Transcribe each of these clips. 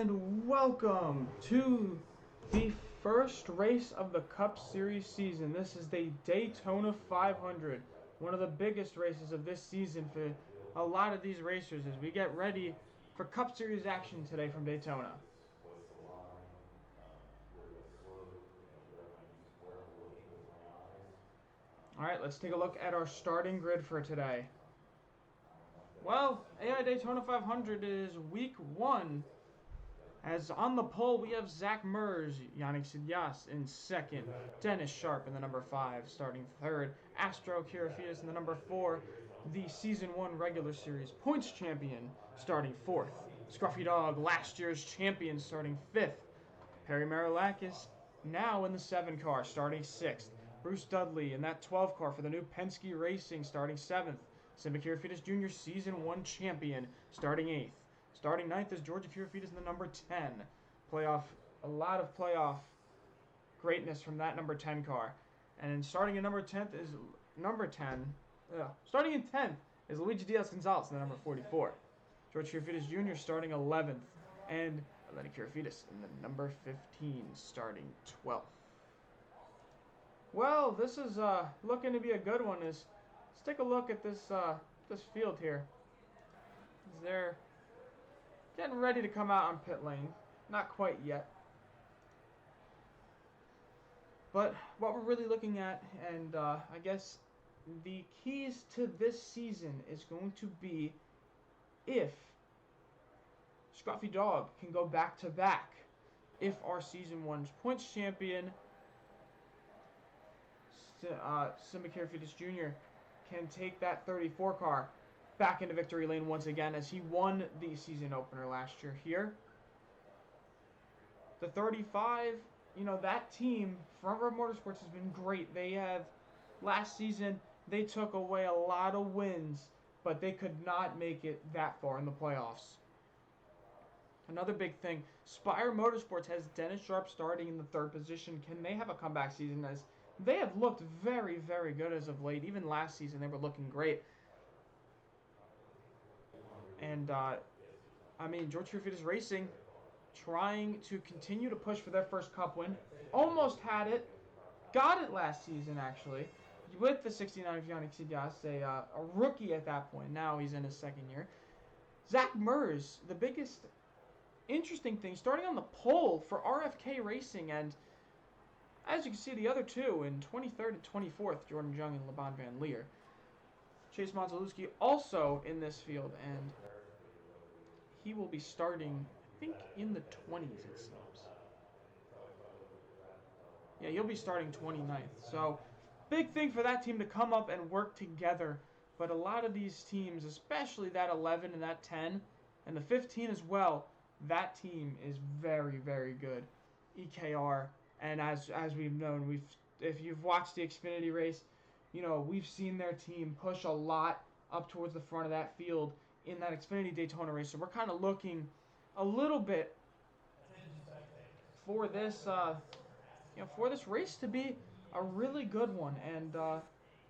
And welcome to the first race of the Cup Series season. This is the Daytona 500, one of the biggest races of this season for a lot of these racers as we get ready for Cup Series action today from Daytona. Alright, let's take a look at our starting grid for today. Well, AI Daytona 500 is week 1. As on the pole, we have Zach Mers, Yannick Sidias in second, Dennis Sharp in the number 5, starting third, Astro Kirafias in the number 4, the Season 1 regular series points champion, starting 4th, Scruffy Dog, last year's champion, starting 5th, Perry Marilakis, now in the 7 car, starting 6th, Bruce Dudley in that 12 car for the new Penske Racing, starting 7th, Simba Kirafias Jr., Season 1 champion, starting 8th. Starting 9th is Georgia Kirafias in the number 10. A lot of playoff greatness from that number 10 car. And starting in number 10th is starting in 10th is Luigi Diaz-Gonzalez in the number 44. George Kirafias Jr. starting 11th. And Lenny Kirafias in the number 15, starting 12th. Well, this is looking to be a good one. Let's take a look at this field here. They're getting ready to come out on pit lane. Not quite yet. But what we're really looking at, and I guess the keys to this season is going to be if Scruffy Dog can go back-to-back. If our Season 1's points champion, Simba Kirafias Jr., can take that 34 car back into victory lane once again, as he won the season opener last year here. The 35, that team, Front Row Motorsports, has been great. Last season, they took away a lot of wins, but they could not make it that far in the playoffs. Another big thing, Spire Motorsports has Dennis Sharp starting in the 3rd position. Can they have a comeback season? As they have looked very, very good as of late. Even last season, they were looking great. And, George Kirafias Racing trying to continue to push for their first Cup win. Almost had it. Got it last season, actually, with the 69 of Yannick Sidias, a rookie at that point. Now he's in his 2nd year. Zach Mers, the biggest interesting thing, starting on the pole for RFK Racing. And as you can see, the other two in 23rd and 24th, Jordan Jung and Laban Van Leer. Chase Monzalewski also in this field, and he will be starting, I think, in the 20s, it seems. Yeah, he'll be starting 29th. So, big thing for that team to come up and work together. But a lot of these teams, especially that 11 and that 10, and the 15 as well, that team is very, very good. EKR, and as we've known, if you've watched the Xfinity race, we've seen their team push a lot up towards the front of that field in that Xfinity Daytona race. So we're kind of looking a little bit for this, for this race to be a really good one. And a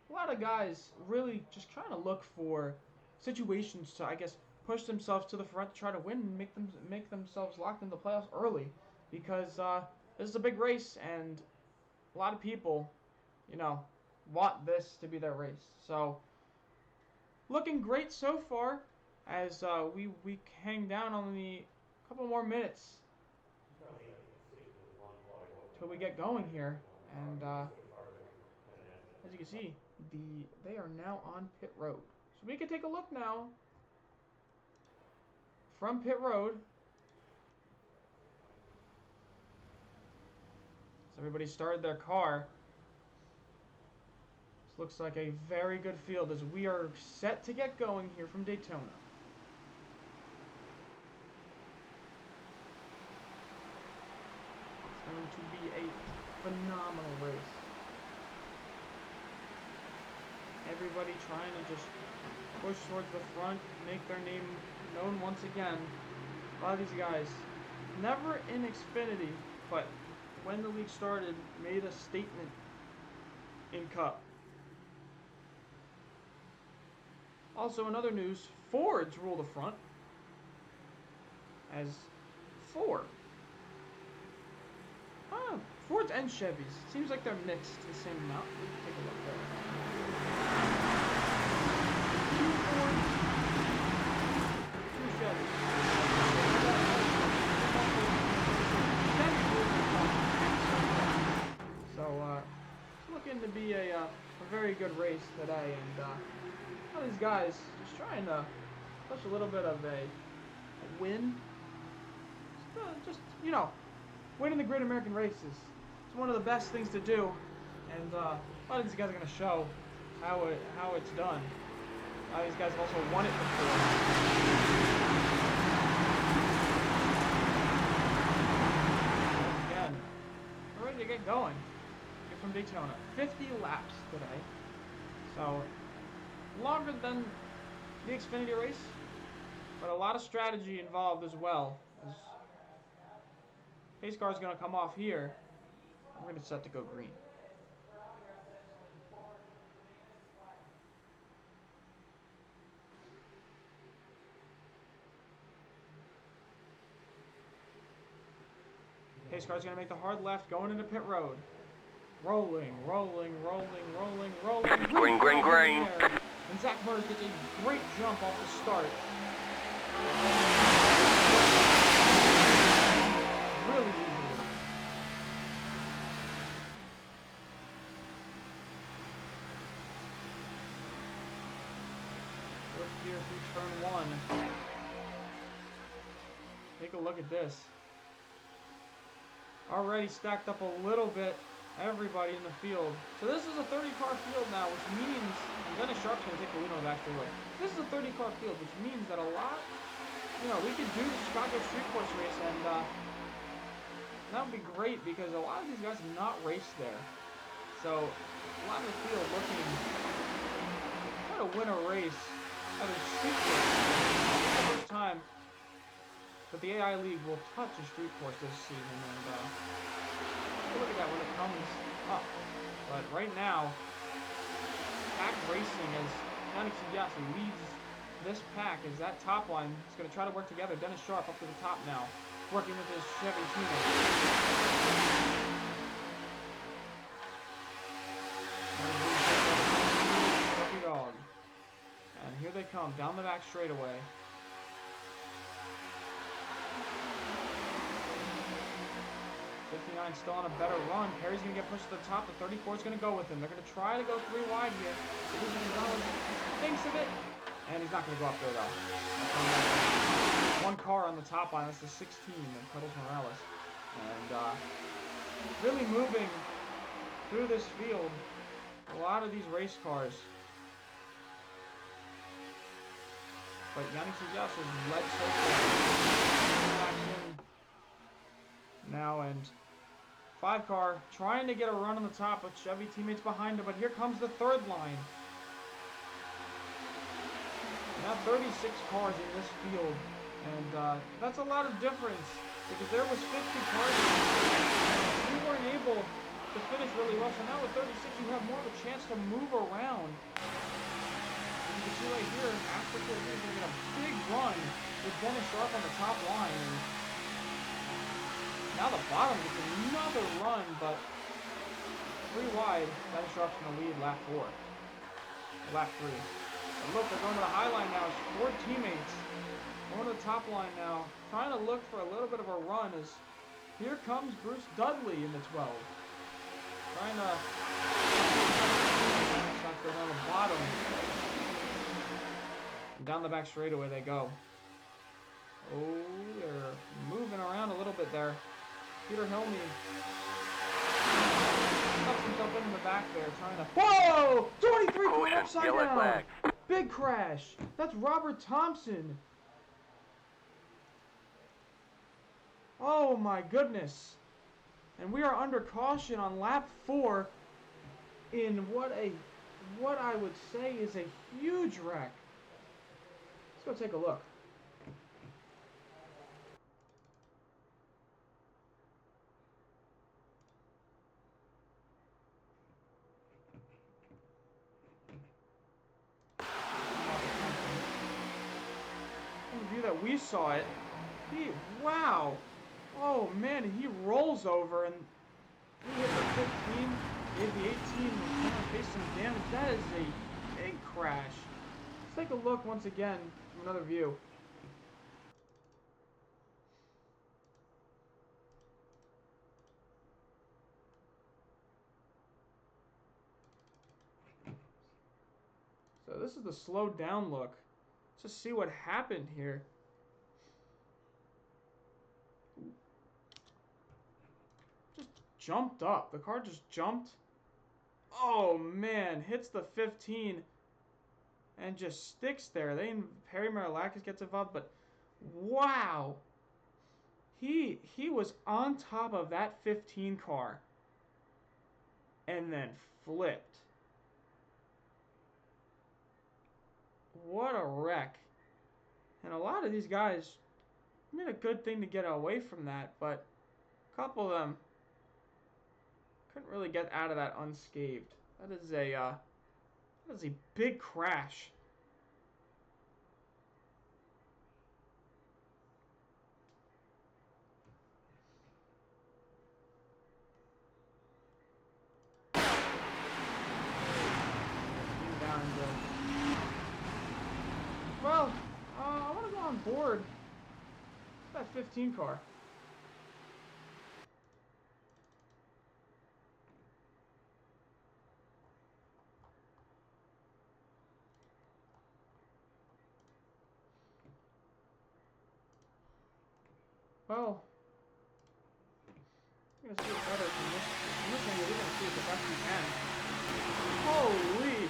lot of guys really just trying to look for situations to, I guess, push themselves to the front to try to win and make themselves locked into the playoffs early. Because this is a big race, and a lot of people, want this to be their race. So, looking great so far as we hang down on the couple more minutes till we get going here. And as you can see, they are now on pit road. So we can take a look now from pit road. So everybody started their car. This looks like a very good field as we are set to get going here from Daytona. It's going to be a phenomenal race. Everybody trying to just push towards the front, make their name known once again. A lot of these guys, never in Xfinity, but when the league started, made a statement in Cup. Also, in other news, Fords rule the front, as 4. Fords and Chevys. Seems like they're mixed the same amount. Take a look there. 2 Fords, 2 Chevys. So, it's looking to be a very good race today, and all these guys just trying to push a little bit of a win. Just, you know, winning the Great American Races. It's one of the best things to do, and a lot of these guys are going to show how it's done. A lot of these guys have also won it before. Again, we're ready to get going. Get from Daytona. 50 laps today. So, longer than the Xfinity race, but a lot of strategy involved as well. Pace car is going to come off here. We're going to set to go green. Pace car is going to make the hard left going into pit road. Rolling. Green. And Zach Murs gets a great jump off the start. Really easy. Look here through turn 1. Take a look at this. Already stacked up a little bit. Everybody in the field. So this is a 30-car field now, which means, and Dennis Sharp's going to take the lead on the back straightaway. This is a 30-car field, which means that a lot, you know, we could do the Chicago street course race, and that would be great because a lot of these guys have not raced there. So a lot of the field looking try to win a race at a street course. It's the first time that the AI League will touch a street course this season, and look at that when it comes up. But right now, pack racing as Yannick Sidiasi leads this pack as that top line is going to try to work together. Dennis Sharp up to the top now, working with his Chevy teammate. Lucky dog. And here they come down the back straightaway. 59 still on a better run. Perry's going to get pushed to the top. The 34 is going to go with him. They're going to try to go 3 wide here. Thinks of it. And he's not going to go up there, though. One car on the top line. That's the 16 of Carlos Morales. And really moving through this field. A lot of these race cars. But Yannick Sidias has led so far. Now, and 5-car trying to get a run on the top with Chevy teammates behind him, but here comes the 3rd line. Now 36 cars in this field, and that's a lot of difference because there was 50 cars. We weren't able to finish really well, so now with 36 you have more of a chance to move around. And you can see right here, Africa is going to get a big run with Dennis Sharp on the top line. And now the bottom gets another run, but 3 wide. Dennis Sharp's going to lead lap 4. Lap 3. And look, they're going to the high line now. It's 4 teammates. Going to the top line now. Trying to look for a little bit of a run as here comes Bruce Dudley in the 12. Trying to go down the bottom. And down the back straightaway they go. Oh, they're moving around a little bit there. Peter Hilme tucks himself in the back there, trying to. Whoa! 23 going upside down. Flag. Big crash. That's Robert Thompson. Oh my goodness! And we are under caution on lap 4 in what I would say is a huge wreck. Let's go take a look. That we saw it. Wow. Oh man, he rolls over and he hit the 15, gave the 18, and faced some damage. That is a big crash. Let's take a look once again from another view. So this is the slowed down look. Let's just see what happened here. Just jumped up. The car just jumped. Oh man, hits the 15 and just sticks there. Perry Marilakis gets involved, but wow. He was on top of that 15 car and then flipped. What a wreck. And a lot of these guys made a good thing to get away from that, but a couple of them couldn't really get out of that unscathed. That is a big crash. Well, I want to go on board that 15 car. Well, we're gonna see it better from this angle. We're gonna see it the best we can. Holy!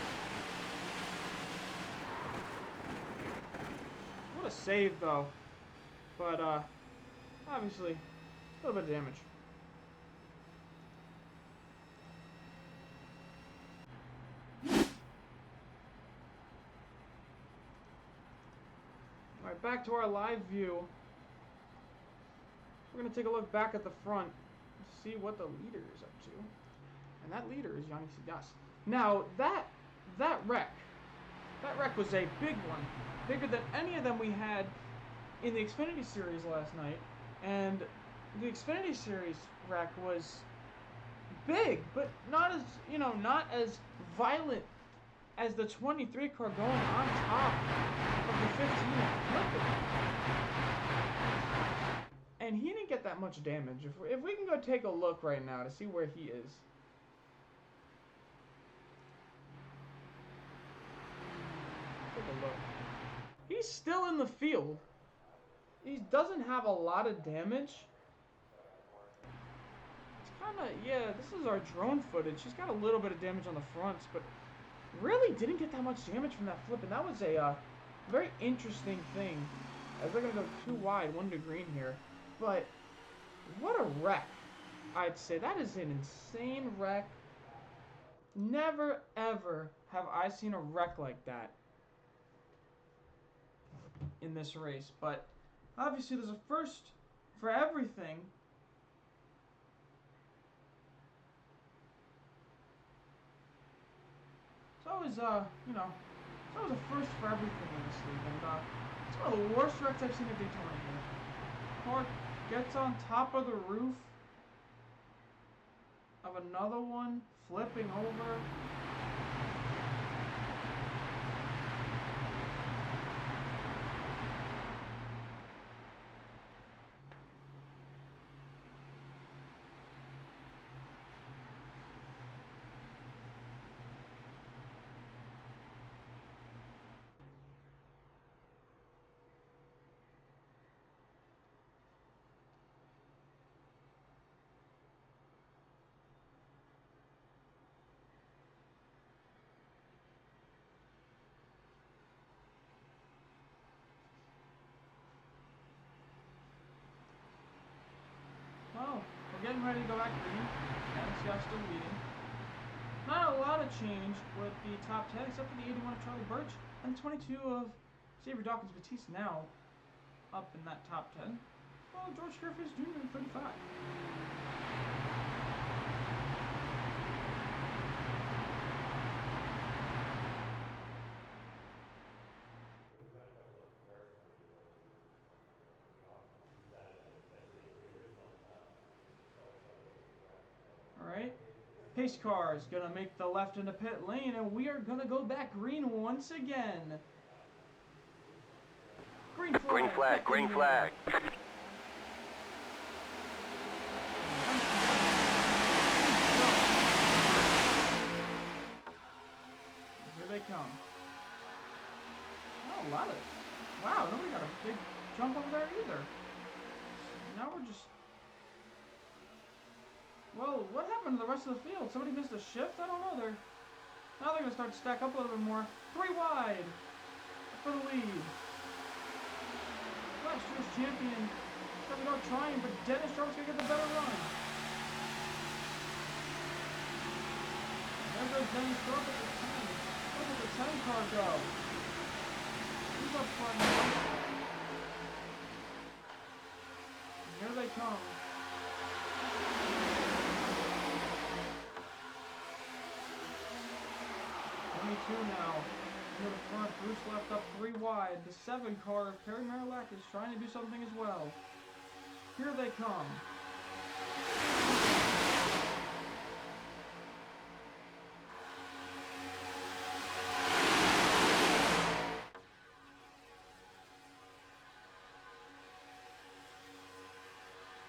What a save, though. But obviously, a little bit of damage. All right, back to our live view. We're gonna take a look back at the front to see what the leader is up to, and that leader is Yanni Sigas. Now that wreck was a big one, bigger than any of them we had in the Xfinity Series last night, and the Xfinity Series wreck was big, but not as violent as the 23 car going on top of the 15 and flipping. And he didn't get that much damage. If we can go take a look right now to see where he is. Take a look. He's still in the field. He doesn't have a lot of damage. It's kind of, yeah, this is our drone footage. He's got a little bit of damage on the fronts, but really didn't get that much damage from that flip. And that was a very interesting thing. As we're going to go too wide, one to green here. But what a wreck, I'd say. That is an insane wreck. Never, ever have I seen a wreck like that in this race. But obviously there's a first for everything. It's always, it's always a first for everything in this league. And it's one of the worst wrecks I've seen at Daytona here. Car gets on top of the roof of another one, flipping over. Well, we're getting ready to go back green. NASCAR still leading. Not a lot of change with the top 10, except for the 81 of Charlie Birch and the 22 of Xavier Dawkins Batiste now up in that top 10. Well, George Griffiths Jr. 35. Pace car is going to make the left into pit lane, and we are going to go back green once again. Green flag. Green flag, green flag. Here they come. Oh, a lot of it. Wow, nobody got a big jump over there either. Now we're just... Well, what happened to the rest of the field? Somebody missed a shift? I don't know. Now they're going to start to stack up a little bit more. 3 wide for the lead. Last year's champion. Stepping out trying, but Dennis Sharp's going to get the better run. There goes Dennis Sharp at the 10. Look at the 10 car go. He's up front now. Here they come. 22 now. Into the front. Bruce left up 3 wide. The 7 car, Perry Marillac, is trying to do something as well. Here they come.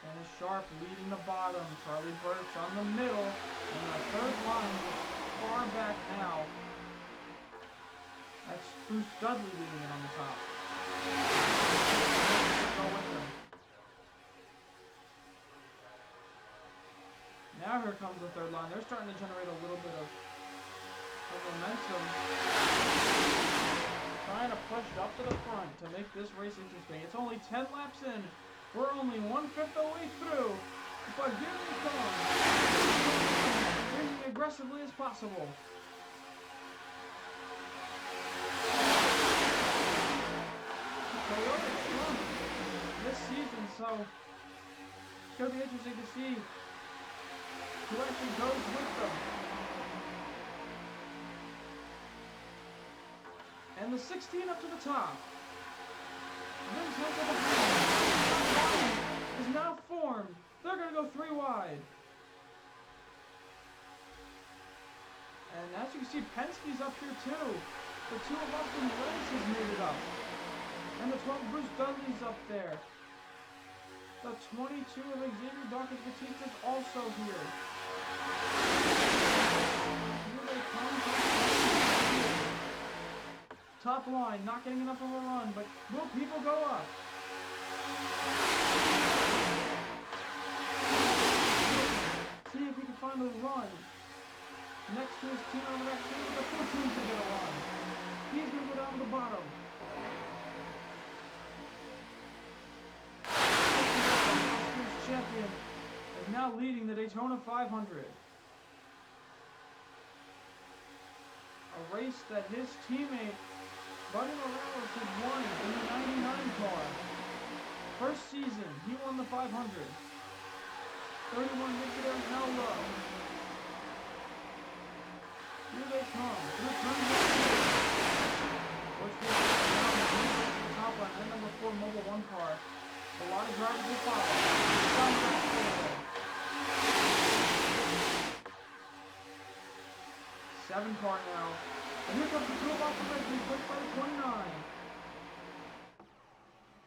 Dennis Sharp leading the bottom. Charlie Birch on the middle. And the 3rd line is far back now. That's Bruce Dudley leading it on the top. Go with him. Now here comes the 3rd line. They're starting to generate a little bit of momentum. Trying to push it up to the front to make this race interesting. It's only 10 laps in. We're only 1/5 the way through. But here they come. Racing aggressively as possible. This season, so it's going to be interesting to see who actually goes with them. And the 16 up to the top. Vincenzo is now formed. They're going to go 3 wide. And as you can see, Penske's up here too. The 2 of Austin Lance has made it up. And the 12 Bruce Dudley's up there. The 22 of Xavier Dawkins Batista is also here. Here they come. Top line, not getting enough of a run, but will people go up? See if he can find a run. Next to his team over that team, the 14's gonna get a run. He's gonna go down to the bottom. Champion is now leading the Daytona 500. A race that his teammate Buddy Morales had won in the 99 car. First season, he won the 500. 31 makes it out now low. Here they come. Here comes the which will down the top line and number 4 Mobile 1 car. A lot of drivers will follow. 7 car now. And here comes the 2 of Austin Red, being pushed by the 29.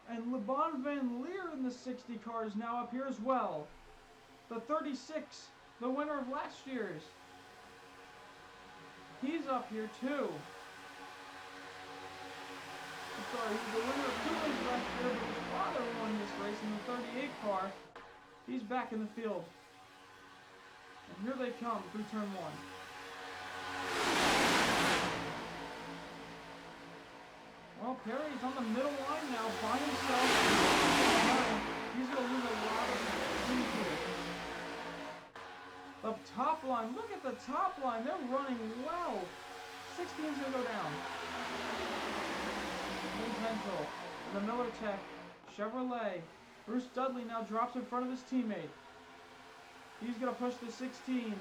And LeBon Van Leer in the 60 car is now up here as well. The 36, the winner of last year's. He's up here too. Sorry, he's the winner of 2 races last year, but his father won this race in the 38 car. He's back in the field. And here they come through turn 1. Well, Perry's on the middle line now by himself. He's going to lose a lot of speed here. The top line, look at the top line. They're running well. 16's going to go down. Potential. The Miller Tech, Chevrolet. Bruce Dudley now drops in front of his teammate. He's going to push the 16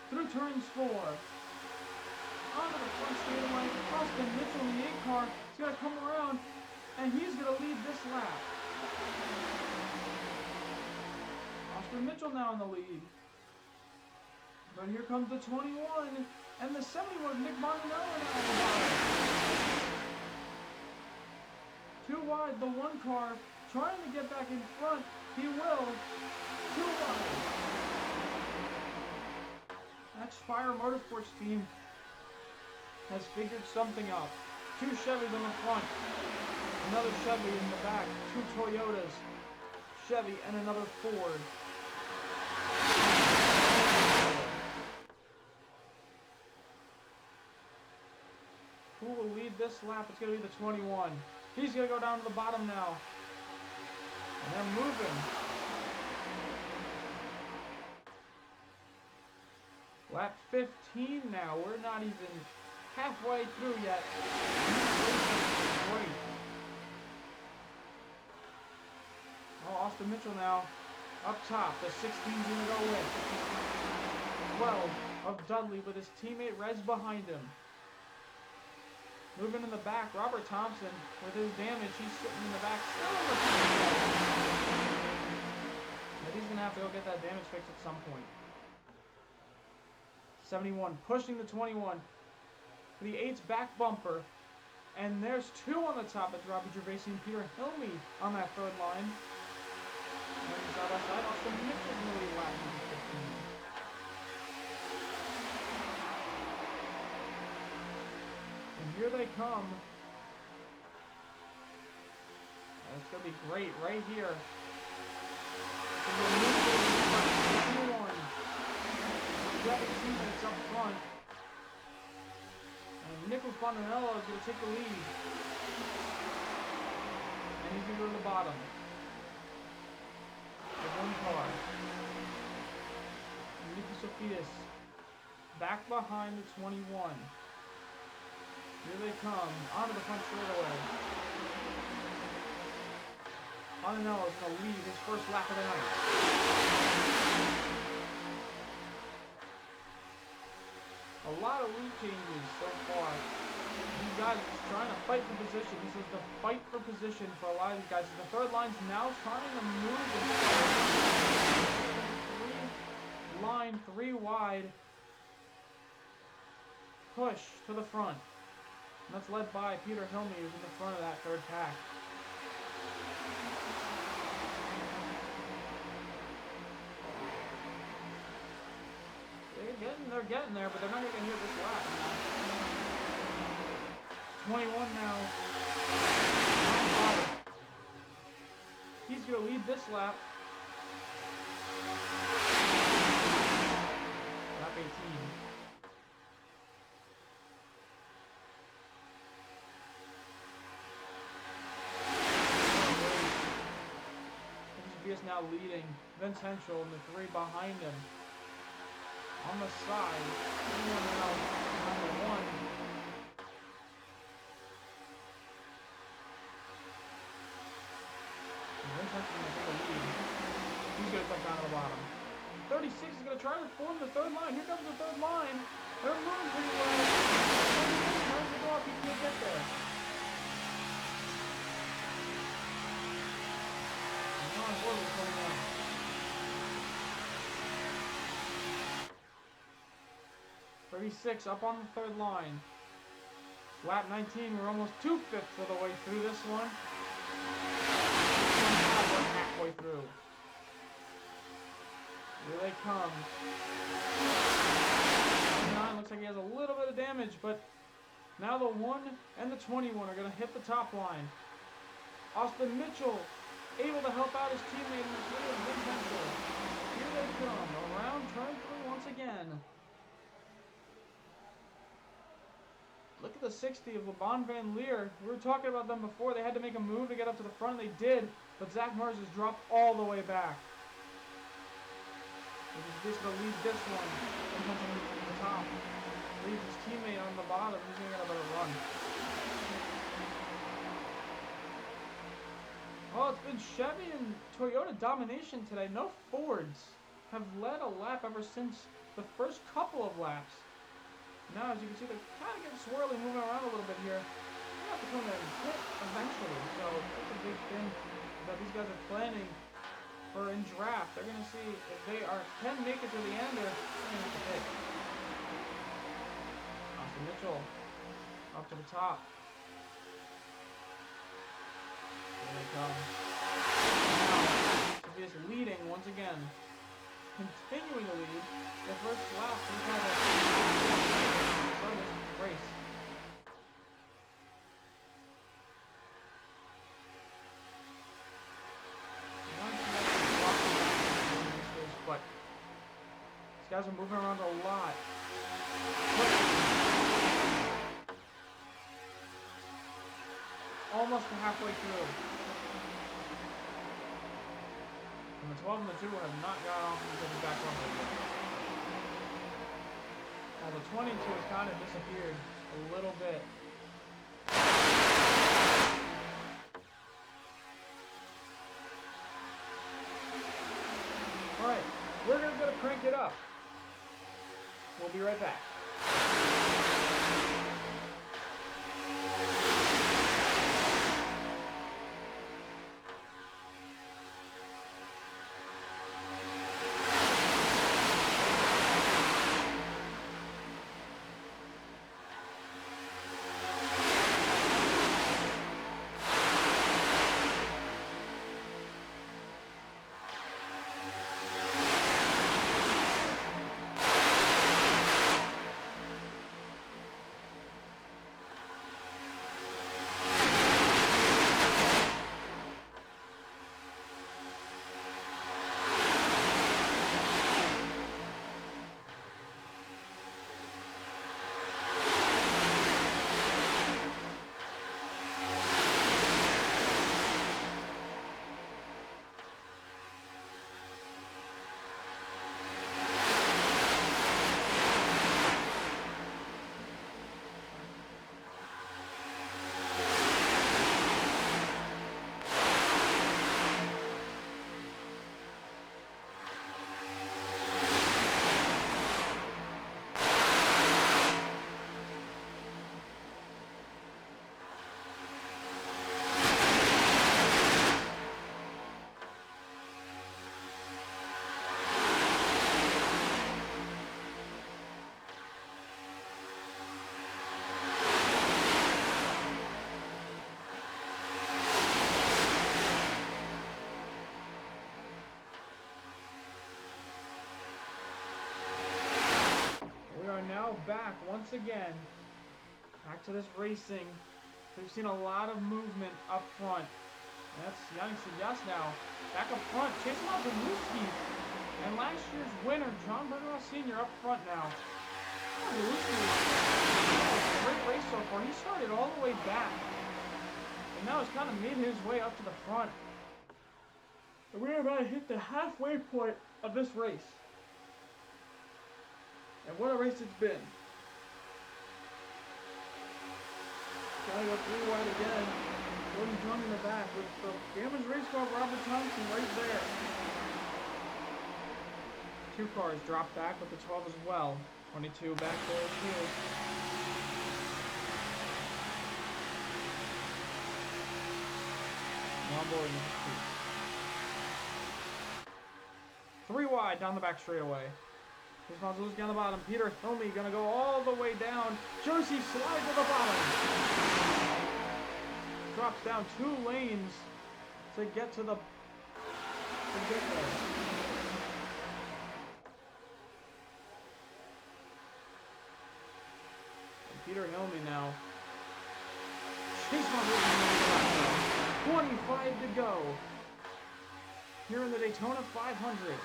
through turns 4. Onto the front straightaway. Austin Mitchell in the 8 car. He's going to come around, and he's going to lead this lap. Austin Mitchell now in the lead. But here comes the 21 and the 71. Nick Montanello now on the bottom. Too wide, the one car trying to get back in front. He will. Too wide. That Spire Motorsports team has figured something out. 2 Chevys on the front, another Chevy in the back, 2 Toyotas, Chevy, and another Ford. Who will lead this lap? It's going to be the 21. He's going to go down to the bottom now. And they're moving. Lap 15 now. We're not even halfway through yet. Great. Oh, Austin Mitchell now up top. The 16's going to go with 12 of Dudley with his teammate Rez behind him. Moving in the back, Robert Thompson with his damage. He's sitting in the back, still in the front. But he's going to have to go get that damage fixed at some point. 71 pushing the 21. The 8's back bumper. And there's 2 on the top. It's Robbie Gervasi and Peter Hilmy on that third line. And side by side, Austin Mitchell's in the lead lap number 15. And here they come. And it's going to be great right here. It's going to be a new 1. 7 teammates up front. And Nicholas Bonanello is going to take the lead. And he's going to go to the bottom. With 1 car. And Nicky Sophias back behind the 21. Here they come. Onto the front straightaway. Bonanello is going to lead his first lap of the night. A lot of lead changes so far. These guys are just trying to fight for position. This is the fight for position for a lot of these guys. The third line's now trying to move. Line 3 wide. Push to the front. And that's led by Peter Hilmy, who's in the front of that third pack. They're getting there, but they're not going to get here this lap. 21 now. He's going to lead this lap. Lap 18. Is now leading. Vince Henschel and the 3 behind him. On the side, anyone now number 1. Vince Henschel is going to take a lead. He's going to come down to the bottom. 36 is going to try to form the third line. Here comes the third line. They're moving pretty well. Trying to go up, he can't get there. 36 up on the third line. Lap 19, we're almost 2/5 of the way through this one. We're halfway through. Here they come. 29 looks like he has a little bit of damage, but now the 1 and the 21 are going to hit the top line. Austin Mitchell able to help out his teammate in this little Vince Henschel. Here they come, around turn 3 once again. Look at the 60 of LeBon Van Leer. We were talking about them before. They had to make a move to get up to the front. They did, but Zach Mers has dropped all the way back. He's just going to lead this one. And comes to the top. Leaves his teammate on the bottom. He's going to get a better run. Oh, it's been Chevy and Toyota domination today. No Fords have led a lap ever since the first couple of laps. Now, as you can see, they're kind of getting swirly, moving around a little bit here. They have to come there and hit eventually. So that's a big thing that these guys are planning or in draft. They're gonna see if they can make it to the end or they're gonna have to pick. Austin Mitchell up to the top. There they come. Now, Tobias leading once again. Continuing to lead. The first lap, he's had a start this race. But these guys are moving around a lot. Almost halfway through. And the 12 and the 2 have not got off into the back rumble yet. Well, the 22 has kind of disappeared a little bit. Alright, we're going to crank it up. We'll be right back. Back once again. Back to this racing. We've seen a lot of movement up front. That's Yannick Sayas now. Back up front. Chase Mazeluski. And last year's winner, John Bergeron Sr. up front now. Mazeluski was a great race so far. He started all the way back. And now he's kind of made his way up to the front. And we're about to hit the halfway point of this race. And what a race it's been. Gotta go 3 wide again. Jordan Jung in the back with the damaged race car Robert Thompson right there. 2 cars drop back with the 12 as well. 22 back there too. On board in the 3 wide down the back straightaway. Chase Mazeluski on the bottom. Peter Hilme gonna go all the way down. Jersey slide to the bottom. Drops down 2 lanes to get to the there. And Peter Hilme now. Chase Mazeluski 25 to go. Here in the Daytona 500.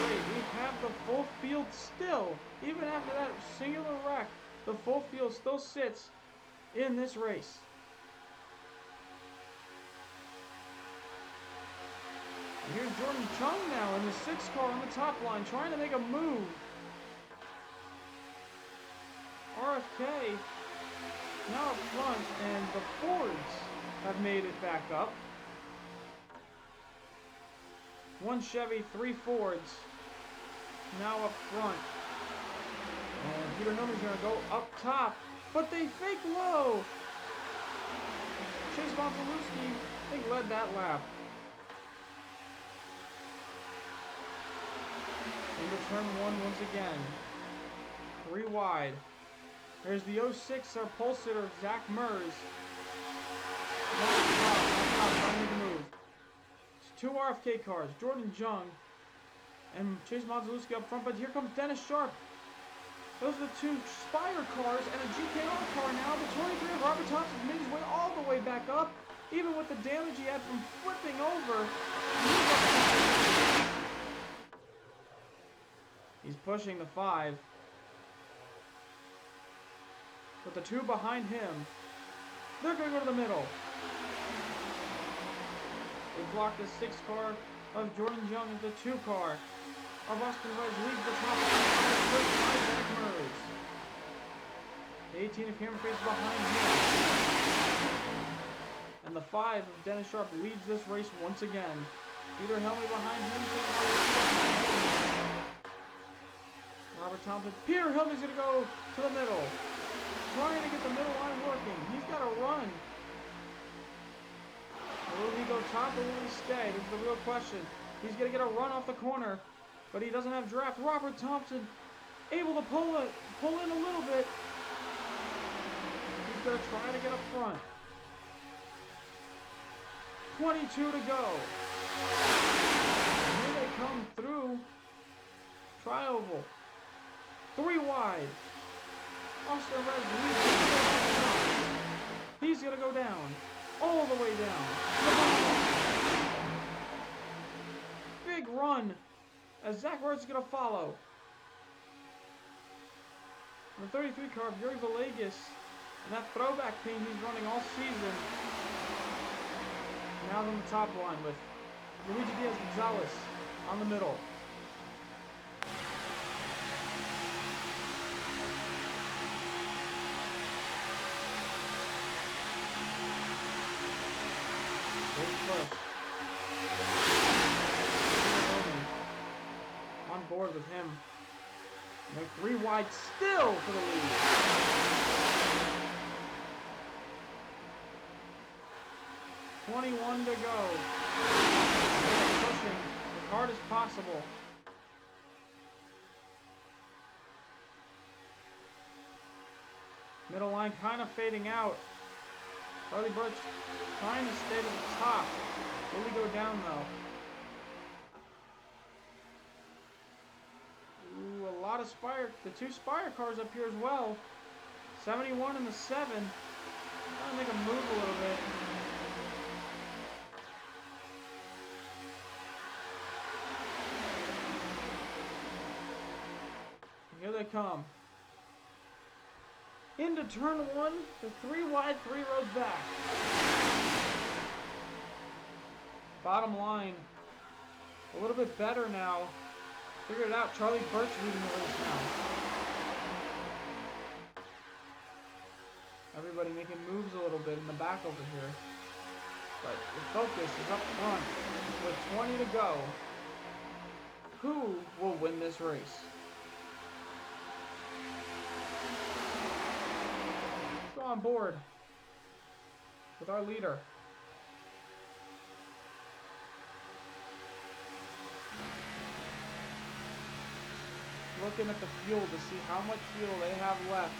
We have the full field still, even after that singular wreck, the full field still sits in this race. And here's Jordan Chung now in the 6 car on the top line, trying to make a move. RFK now up front, and the Fords have made it back up. 1 Chevy, 3 Fords, now up front. And Peter Hilme's going to go up top, but they fake low. Chase Mazeluski, I think, led that lap. Into turn 1 once again. 3 wide. There's the 06, our pole sitter, Zach Mers. Trying to make a move. It's 2 RFK cars, Jordan Jung and Chase Mazalewski up front, but here comes Dennis Sharp. Those are the 2 Spire cars and a GKR car now. The 23 of Robert Thompson made his way all the way back up, even with the damage he had from flipping over. He's pushing the 5. With the 2 behind him, they're going to go to the middle. They blocked the 6 car of Jordan Jung and the 2 car of Austin Rose leads the top of the Zach Mers. The 18 of Cameron Face behind him. And the 5 of Dennis Sharp leads this race once again. Peter Helmy behind him. Robert Thompson. Peter Helmy's going to go to the middle. Trying to get the middle line working. He's got to run. Will he go top or will he stay? This is the real question. He's going to get a run off the corner, but he doesn't have draft. Robert Thompson able to pull in a little bit. He's going to try to get up front. 22 to go. Here they come through. Tri-oval. 3 wide. Austin Red leads. He's going to go down. All the way down. Big run as Zach Mertz is going to follow. The 33 car of Yuri Villegas and that throwback paint he's running all season. Now on the top line with Luigi Diaz-Gonzalez on the middle. On board with him. And they're 3 wide still for the lead. .21 to go. They're pushing as hard as possible. Middle line kind of fading out. Charlie Birch trying to stay to the top. Will he go down though? Ooh, a lot of Spire. The 2 Spire cars up here as well. 71 and the 7. Trying to make a move a little bit. Here they come. Into turn 1, the 3 wide, 3 rows back. Bottom line, a little bit better now. Figured it out. Charlie Birch leading the race now. Everybody making moves a little bit in the back over here. But the focus is up front with 20 to go. Who will win this race? On board with our leader. Looking at the fuel to see how much fuel they have left.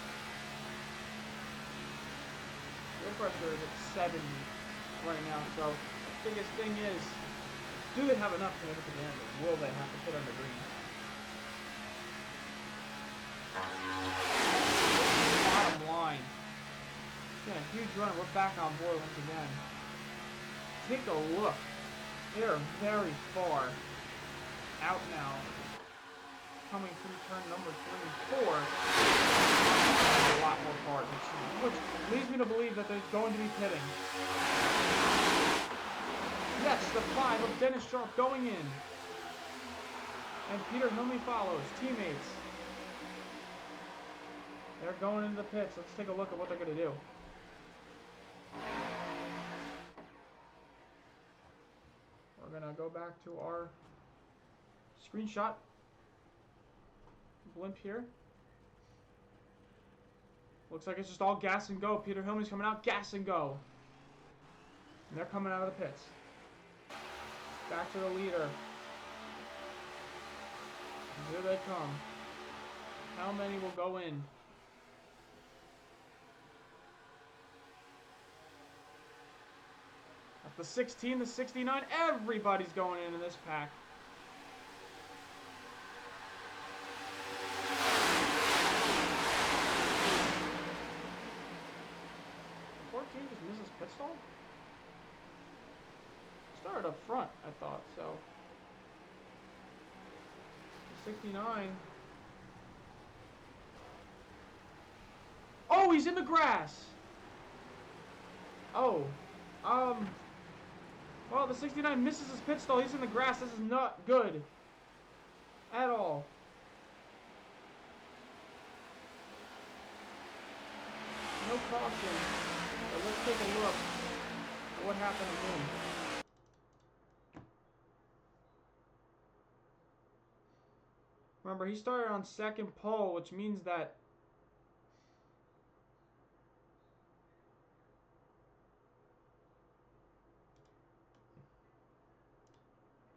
Fuel pressure is at 70 right now, so the biggest thing is, do they have enough to make it to the end, or will they have to put under green? Bottom line. Yeah, a huge run. We're back on board once again. Take a look. They are very far out now. Coming through turn number 3 and 4. A lot more cars, which leads me to believe that there's going to be pitting. Yes, the 5 of Dennis Sharp going in. And Peter Hilmy follows. Teammates. They're going into the pits. Let's take a look at what they're going to do. We're going to go back to our screenshot blimp here. Looks like it's just all gas and go. Peter Hilmy's coming out, gas and go. And they're coming out of the pits. Back to the leader. Here they come. How many will go in? At the 16, the 69, everybody's going in this pack. Just misses pit stall? Started up front, I thought, so. 69. Oh, he's in the grass! Oh. Well, the 69 misses his pit stall. He's in the grass. This is not good. At all. No caution. But let's take a look at what happened to him. Remember, he started on second pole, which means that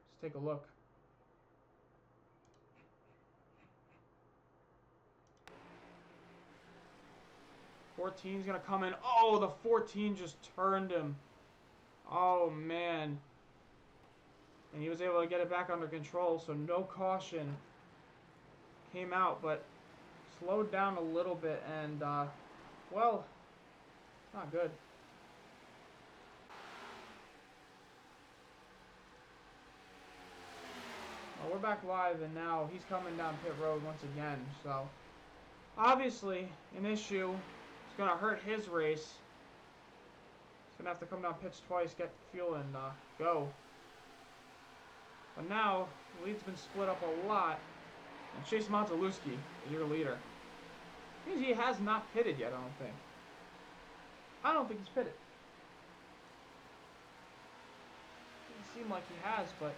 let's take a look. Is gonna come in. Oh, the 14 just turned him. Oh man. And he was able to get it back under control, so no caution came out, but slowed down a little bit, and well, not good. Well, we're back live, and now he's coming down pit road once again, so obviously an issue. It's going to hurt his race. He's going to have to come down pits twice, get fuel, and go. But now, the lead's been split up a lot. And Chase Montelewski is your leader. Means he has not pitted yet, I don't think. I don't think he's pitted. Doesn't seem like he has, but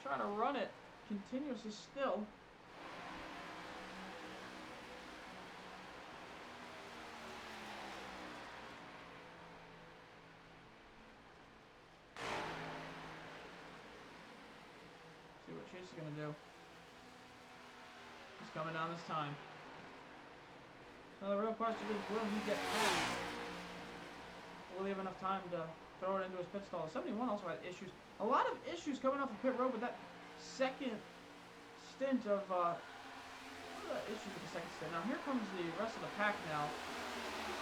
trying to run it continuously still. Chase is going to do. He's coming down this time. Now the real question is, will he get past? Will he have enough time to throw it into his pit stall? 71 also had issues. A lot of issues coming off the pit road with that second stint of, what are the issues with the second stint? Now here comes the rest of the pack now.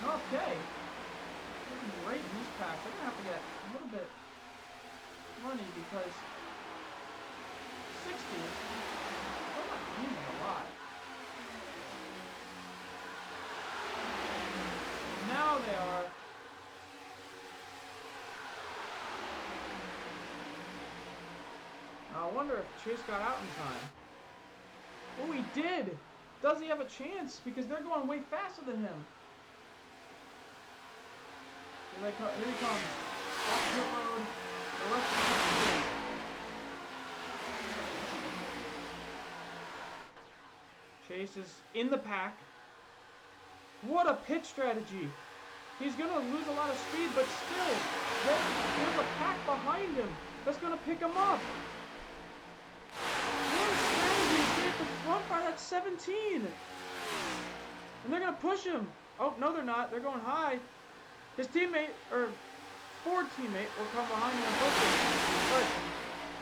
Okay. Looking great in this pack. They're going to have to get a little bit money because 60, they're not using a lot. Now they are. I wonder if Chase got out in time. Oh, he did! Does he have a chance? Because they're going way faster than him. Here he comes. Off pit road. The rest of the Chase is in the pack. What a pit strategy. He's going to lose a lot of speed, but still, there's a pack behind him that's going to pick him up. What a strategy. He's at the front by that 17. And they're going to push him. Oh, no, they're not. They're going high. His teammate, or Ford teammate, will come behind him and push him. But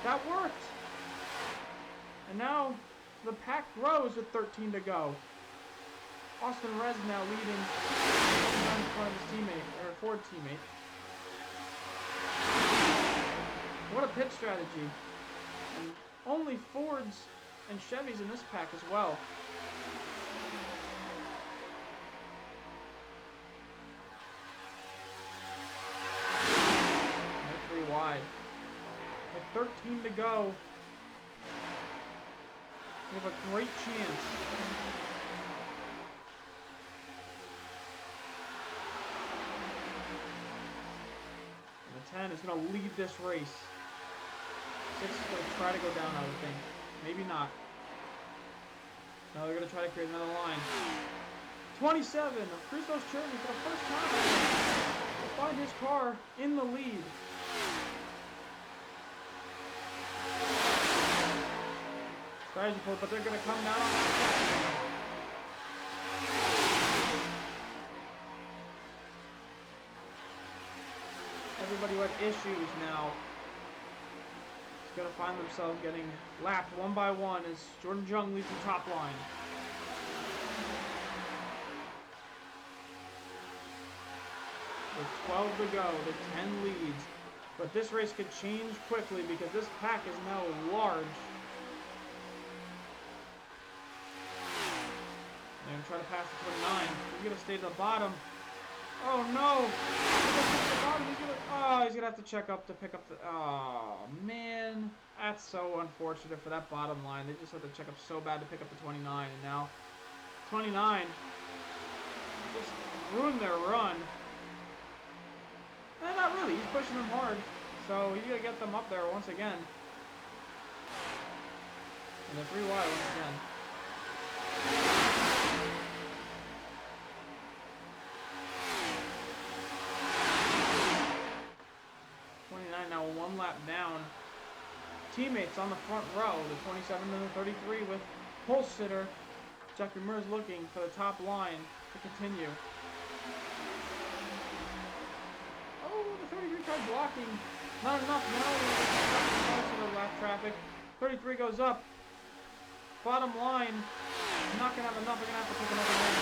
that worked. And now the pack grows with 13 to go. Austin Rez now leading in front of his teammate, or Ford teammate. What a pit strategy. And only Fords and Chevys in this pack as well. They're 3 wide. With 13 to go. We have a great chance. And the 10 is going to lead this race. 6 is going to try to go down, I would think. Maybe not. No, they're going to try to create another line. 27 of Christos Cherny for the first time to find his car in the lead. strategy pull, but they're going to come down on that. Everybody with issues now is going to find themselves getting lapped one by one as Jordan Jung leads the top line. With 12 to go, the 10 leads. But this race could change quickly because this pack is now large. They're going to try to pass the 29. He's going to stay to the bottom. Oh no! He's going to have to check up to pick up the... Oh, man. That's so unfortunate for that bottom line. They just have to check up so bad to pick up the 29. And now, 29 just ruined their run. Not really. He's pushing them hard. So he's going to get them up there once again. And they're 3 wide once again. Now 1 lap down. Teammates on the front row, the 27 and the 33 with pole sitter Jeffrey Murs looking for the top line to continue. Oh, the 33 tried blocking. Not enough now. Most of the lap traffic. 33 goes up. Bottom line. Not going to have enough. They're going to have to pick another one.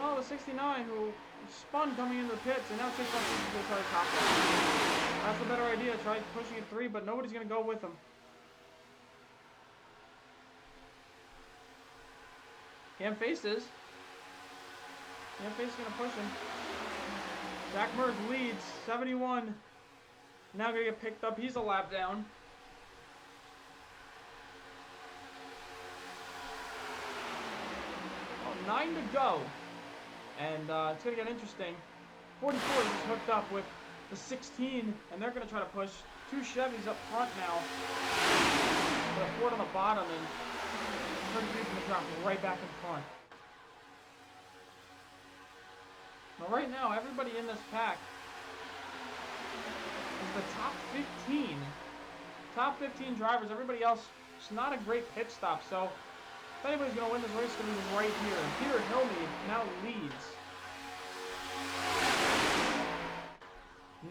Oh, the 69 who spun coming into the pits, and now Chase wants to try to top line. That's a better idea. Try pushing it 3, but nobody's going to go with him. Cam Faces. Cam Faces is going to push him. Zach Murs leads, 71. Now going to get picked up. He's a lap down. Oh, 9 to go. And it's going to get interesting. 44 is just hooked up with the 16, and they're going to try to push 2 Chevys up front now. But a Ford on the bottom, and 33 is going to drop right back in front. Now right now, everybody in this pack is the top 15. Top 15 drivers. Everybody else, it's not a great pit stop, so if anybody's going to win this race, it's going to be right here. Peter Hilme now leads.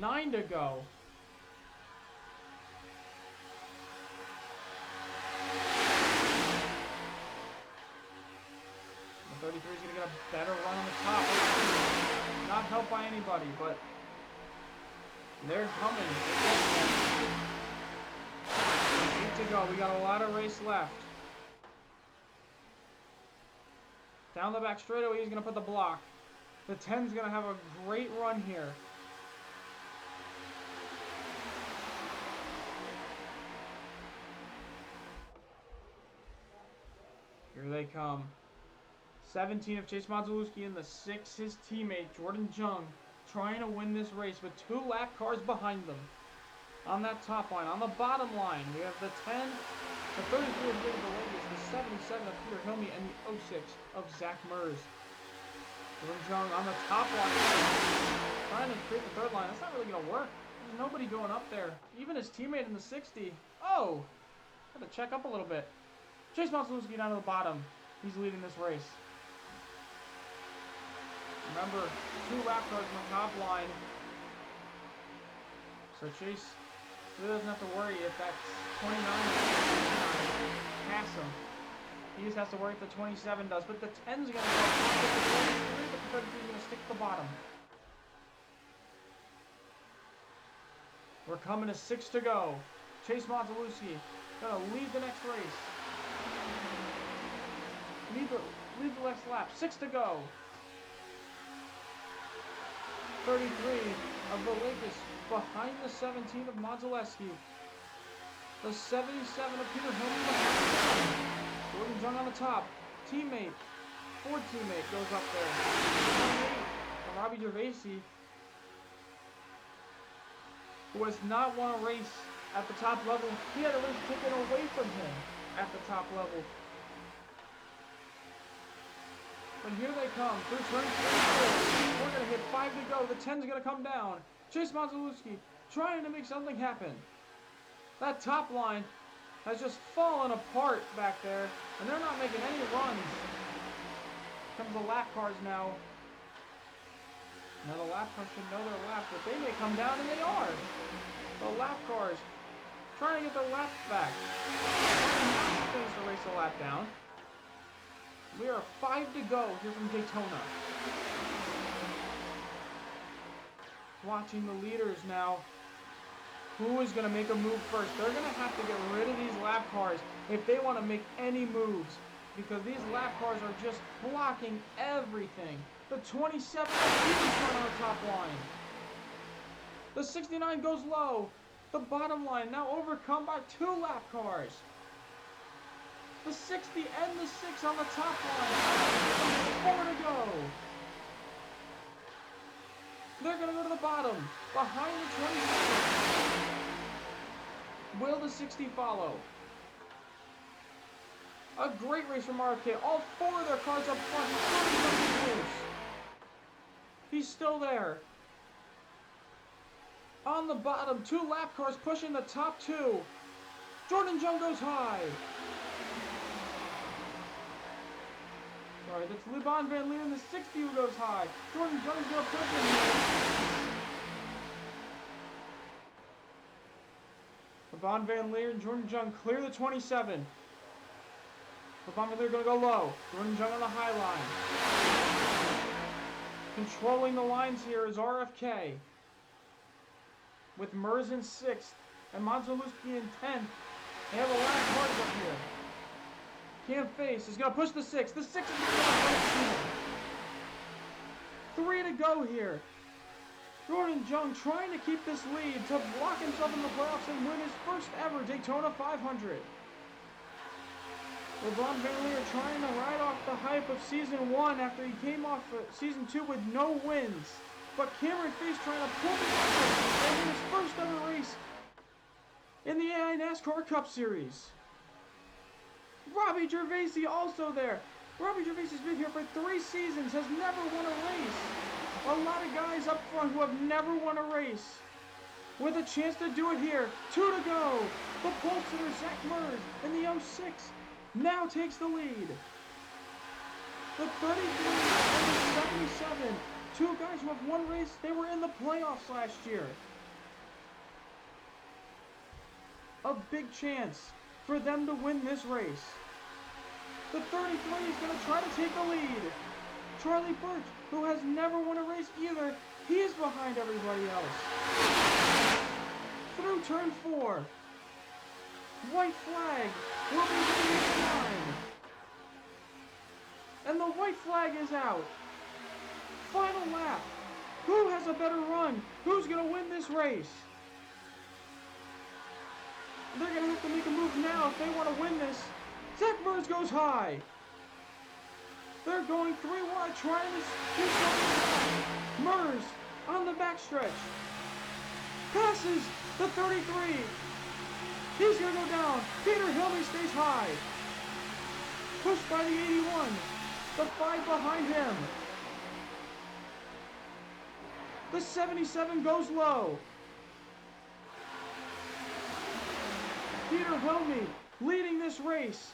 9 to go. The 33 is going to get a better run on the top. Not helped by anybody, but they're coming. 8 to go. We got a lot of race left. Down the back straightaway, he's going to put the block. The 10's going to have a great run here. Here they come. 17 of Chase Mazelewski and the 6, his teammate, Jordan Jung, trying to win this race with 2 lap cars behind them. On that top line. On the bottom line, we have the 10, the 33 of David Velasquez, the 77 of Peter Hilme, and the 06 of Zach Murs. Jordan Jung on the top line, trying to create the 3rd line. That's not really going to work. There's nobody going up there. Even his teammate in the 60. Oh! Had to check up a little bit. Chase Mazelewski down to the bottom. He's leading this race. Remember, 2 lap cars on the top line. So Chase really doesn't have to worry if that's 29 or 29. Pass him. He just has to worry if the 27 does. But the 10's going to go. But the 33 is going to stick to the bottom. We're coming to 6 to go. Chase Mazelewski going to lead the next race. Lead the last lap. 6 to go. 33 of Velasquez behind the 17 of Mazelewski. The 77 of Peter Hilme behind. Jordan Jung on the top. Teammate. Ford teammate goes up there. 28 of Robbie Gervasi, who has not won a race at the top level. He had a race taken away from him at the top level. But here they come. Through turn 4. We're going to hit 5 to go. The 10's going to come down. Chase Mazelewski trying to make something happen. That top line has just fallen apart back there, and they're not making any runs. Comes the lap cars now. Now the lap cars should know their lap, but they may come down, and they are. The lap cars trying to get their laps back. Finish the race a lap down. We are 5 to go here from Daytona. Watching the leaders now. Who is going to make a move first? They're going to have to get rid of these lap cars if they want to make any moves, because these lap cars are just blocking everything. The 27 on the top line. The 69 goes low. The bottom line now overcome by 2 lap cars. The 60 and the 6 on the top line. 4 to go. They're going to go to the bottom, behind the 27. Will the 60 follow? A great race from RFK. All 4 of their cars up front. He's still there. On the bottom, 2 lap cars pushing the top 2. Jordan Jung goes high. Sorry, that's Liban Van Leer in the 60 who goes high. Jordan Jung's going to push him. Liban Van Leer and Jordan Jung clear the 27. Liban Van Leer going to go low. Jordan Jung on the high line. Controlling the lines here is RFK. With Mers in 6th and Monzaluski in 10th. They have a lot of cars up here. Cam Face is going to push the 6. The 6 is going to go. 3 to go here. Jordan Jung trying to keep this lead to block himself in the playoffs and win his first ever Daytona 500. LeBron Van Leer trying to ride off the hype of Season 1 after he came off Season 2 with no wins. But Cameron Face trying to pull the trigger and win his first ever race in the AI NASCAR Cup Series. Robbie Gervaisi also there. Robbie Gervaisi has been here for 3 seasons, has never won a race. A lot of guys up front who have never won a race. With a chance to do it here. 2 to go. The pole sitter, Zach Mers, in the 06, now takes the lead. The 33 and the 77. 2 guys who have won race. They were in the playoffs last year. A big chance for them to win this race. The 33 is going to try to take the lead. Charlie Birch, who has never won a race either, he is behind everybody else. Through turn 4. White flag will be the line. And the white flag is out. Final lap. Who has a better run? Who's going to win this race? They're going to have to make a move now if they want to win this. Zach Mers goes high. They're going 3 wide, trying to do something. Mers on the backstretch. Passes the 33. He's going to go down. Peter Hilmy stays high. Pushed by the 81. The 5 behind him. The 77 goes low. Peter Hilmy leading this race.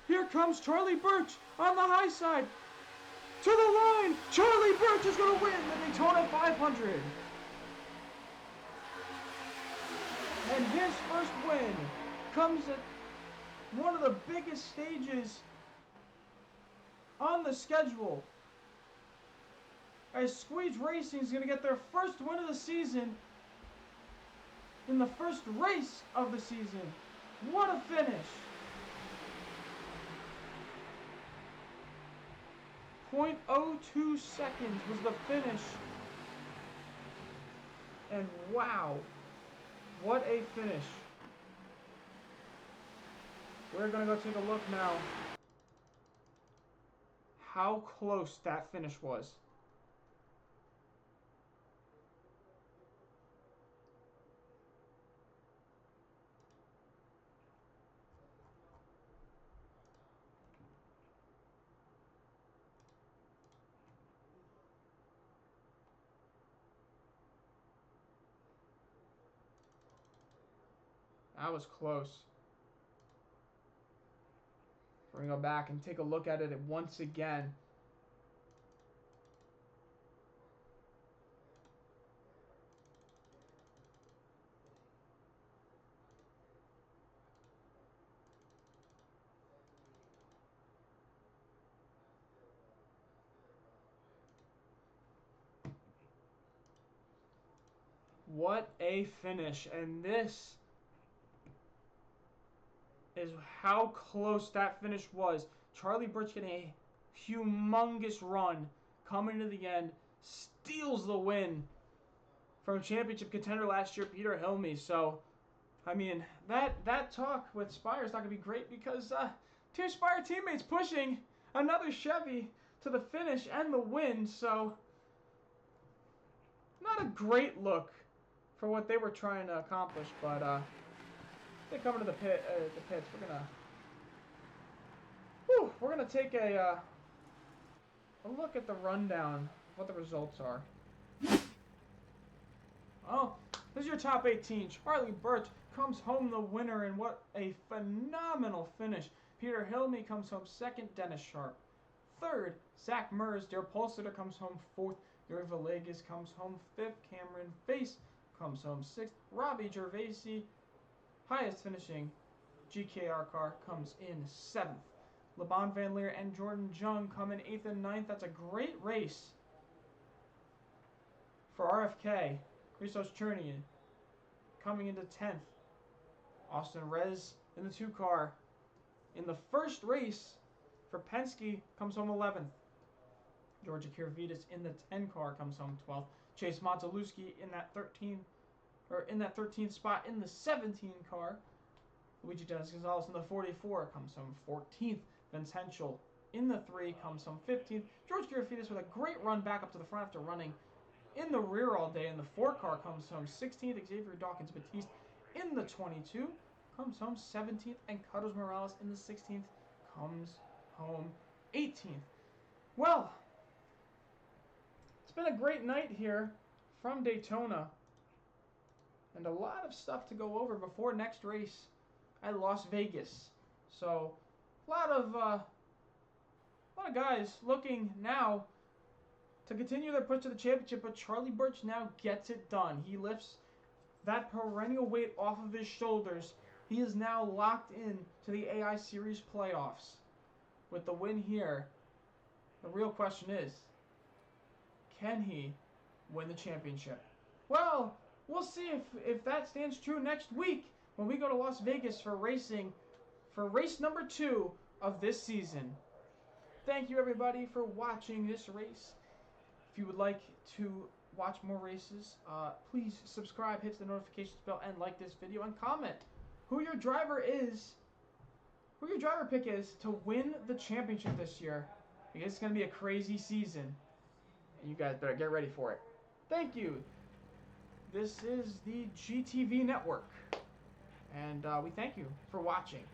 Here comes Charlie Birch on the high side. To the line. Charlie Birch is going to win the Daytona 500. And his first win comes at one of the biggest stages on the schedule. As Squeeze Racing is going to get their first win of the season in the first race of the season. What a finish. .02 seconds was the finish. And wow, what a finish. We're going to go take a look now how close that finish was. That was close. We're going to go back and take a look at it once again. What a finish. And this is how close that finish was. Charlie Birch getting a humongous run, coming to the end, steals the win from championship contender last year, Peter Hilme. So, I mean, that talk with Spire is not going to be great because two Spire teammates pushing another Chevy to the finish and the win. So, not a great look for what they were trying to accomplish, but they come into the pits. We're gonna take a look at the rundown, what the results are. Oh, this is your top 18. Charlie Birch comes home the winner, and what a phenomenal finish. Peter Hilme comes home second. Dennis Sharp third. Zach Mers, Dare Polster comes home fourth. Yuri Villegas comes home fifth. Cameron Face comes home sixth. Robbie Gervasi, highest finishing GKR car, comes in seventh. LeBon Van Leer and Jordan Jung come in 8th and 9th. That's a great race for RFK. Christos Cherny coming into 10th. Austin Rez in the 2 car. In the first race for Penske comes home 11th. Georgia Kiravitas in the 10 car comes home 12th. Chase Montzelewski in that 13th spot in the 17 car. Luigi Dennis Gonzalez in the 44 comes home 14th. Vince Henschel in the 3 comes home 15th. George Kiravitas with a great run back up to the front after running in the rear all day. In the 4 car comes home 16th. Xavier Dawkins Batiste in the 22 comes home 17th. And Carlos Morales in the 16th comes home 18th. Well, it's been a great night here from Daytona. And a lot of stuff to go over before next race at Las Vegas. So a lot of guys looking now to continue their push to the championship, but Charlie Birch now gets it done. He lifts that perennial weight off of his shoulders. He is now locked in to the AI Series playoffs. With the win here, the real question is, can he win the championship? Well, we'll see if that stands true next week when we go to Las Vegas for racing for race number 2 of this season. Thank you everybody for watching this race. If you would like to watch more races, please subscribe, hit the notifications bell, and like this video, and comment who your driver pick is to win the championship this year, because it's going to be a crazy season, and you guys better get ready for it. Thank you. This is the GTV Network, and we thank you for watching.